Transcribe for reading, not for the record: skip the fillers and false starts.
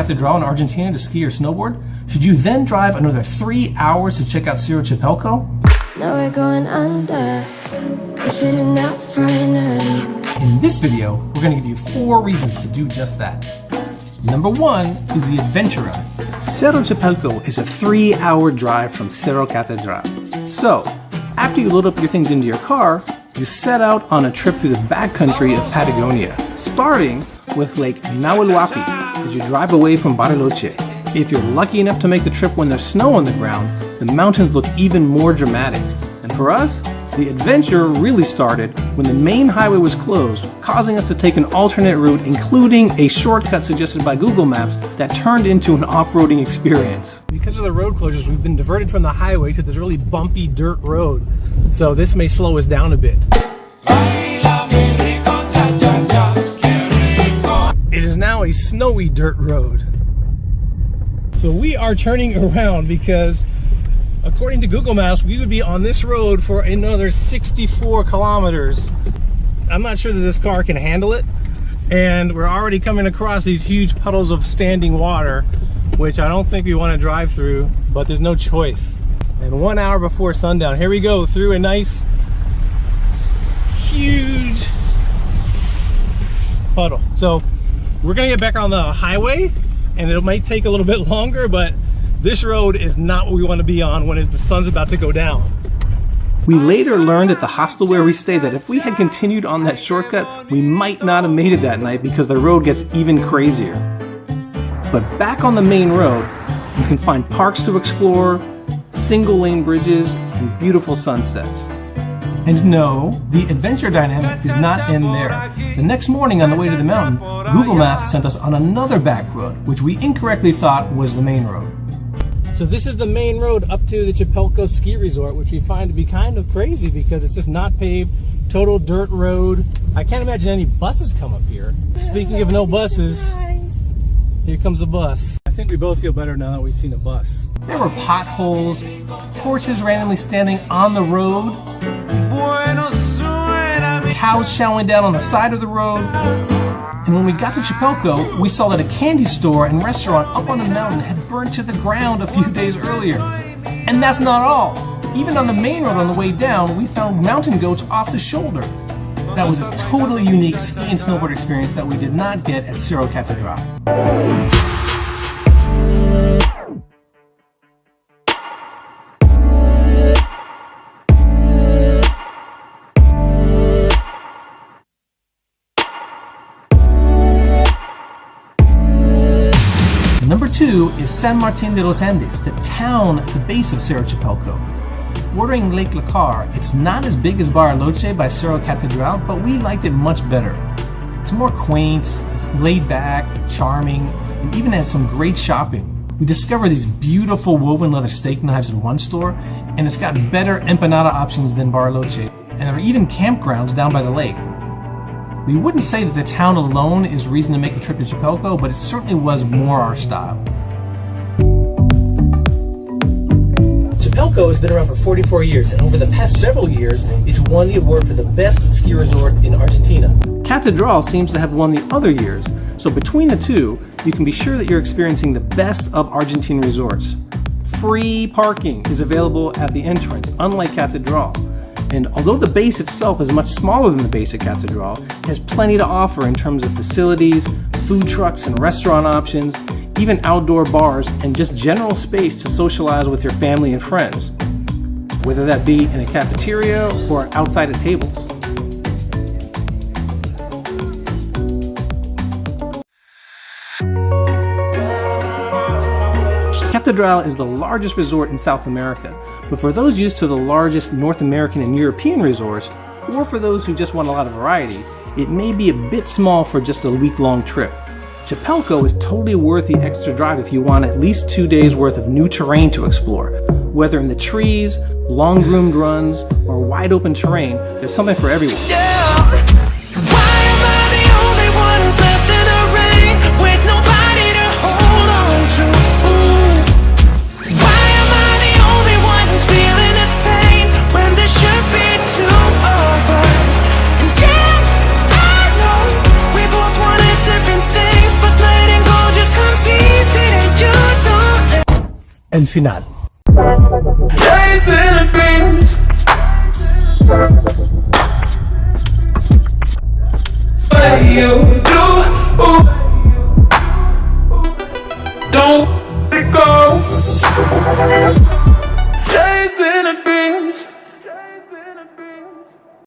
Catedral in Argentina to ski or snowboard? Should you then drive another 3 hours to check out Cerro Chapelco? Now we're going under. We're sitting out finally. In this video, we're going to give you 4 reasons to do just that. Number 1 is the adventure of it. Cerro Chapelco is a 3-hour drive from Cerro Catedral. So, after you load up your things into your car, you set out on a trip through the backcountry of Patagonia, starting with Lake Nahuelhuapi as you drive away from Bariloche. If you're lucky enough to make the trip when there's snow on the ground, the mountains look even more dramatic. And for us, the adventure really started when the main highway was closed, causing us to take an alternate route, including a shortcut suggested by Google Maps that turned into an off-roading experience. Because of the road closures, we've been diverted from the highway to this really bumpy dirt road, so this may slow us down a bit. It is now a snowy dirt road. So we are turning around because according to Google Maps, we would be on this road for another 64 kilometers. I'm not sure that this car can handle it. And we're already coming across these huge puddles of standing water, which I don't think we want to drive through, but there's no choice. And 1 hour before sundown, here we go through a nice, huge puddle. So we're gonna get back on the highway, and it might take a little bit longer, but this road is not what we want to be on when the sun's about to go down. We later learned at the hostel where we stayed that if we had continued on that shortcut, we might not have made it that night because the road gets even crazier. But back on the main road, you can find parks to explore, single-lane bridges, and beautiful sunsets. And no, the adventure dynamic did not end there. The next morning on the way to the mountain, Google Maps sent us on another back road, which we incorrectly thought was the main road. So this is the main road up to the Chapelco ski resort, which we find to be kind of crazy because it's just not paved, total dirt road. I can't imagine any buses come up here. Speaking of no buses, here comes a bus. I think we both feel better now that we've seen a bus. There were potholes, horses randomly standing on the road, cows chowing down on the side of the road. And when we got to Chapelco, we saw that a candy store and restaurant up on the mountain had burned to the ground a few days earlier. And that's not all. Even on the main road on the way down, we found mountain goats off the shoulder. That was a totally unique ski and snowboard experience that we did not get at Cerro Catedral. Number 2 is San Martín de los Andes, the town at the base of Cerro Chapelco. Bordering Lake Lacar, it's not as big as Bariloche by Cerro Catedral, but we liked it much better. It's more quaint, it's laid back, charming, and even has some great shopping. We discovered these beautiful woven leather steak knives in one store, and it's got better empanada options than Bariloche, and there are even campgrounds down by the lake. We wouldn't say that the town alone is reason to make the trip to Chapelco, but it certainly was more our style. Chapelco has been around for 44 years, and over the past several years, it's won the award for the best ski resort in Argentina. Catedral seems to have won the other years, so between the two, you can be sure that you're experiencing the best of Argentine resorts. Free parking is available at the entrance, unlike Catedral. And although the base itself is much smaller than the base at Catedral, it has plenty to offer in terms of facilities, food trucks and restaurant options, even outdoor bars, and just general space to socialize with your family and friends, whether that be in a cafeteria or outside at tables. Catedral is the largest resort in South America, but for those used to the largest North American and European resorts, or for those who just want a lot of variety, it may be a bit small for just a week-long trip. Chapelco is totally worth the extra drive if you want at least 2 days worth of new terrain to explore. Whether in the trees, long-groomed runs, or wide-open terrain, there's something for everyone. Easy. el final. Chasing a dream.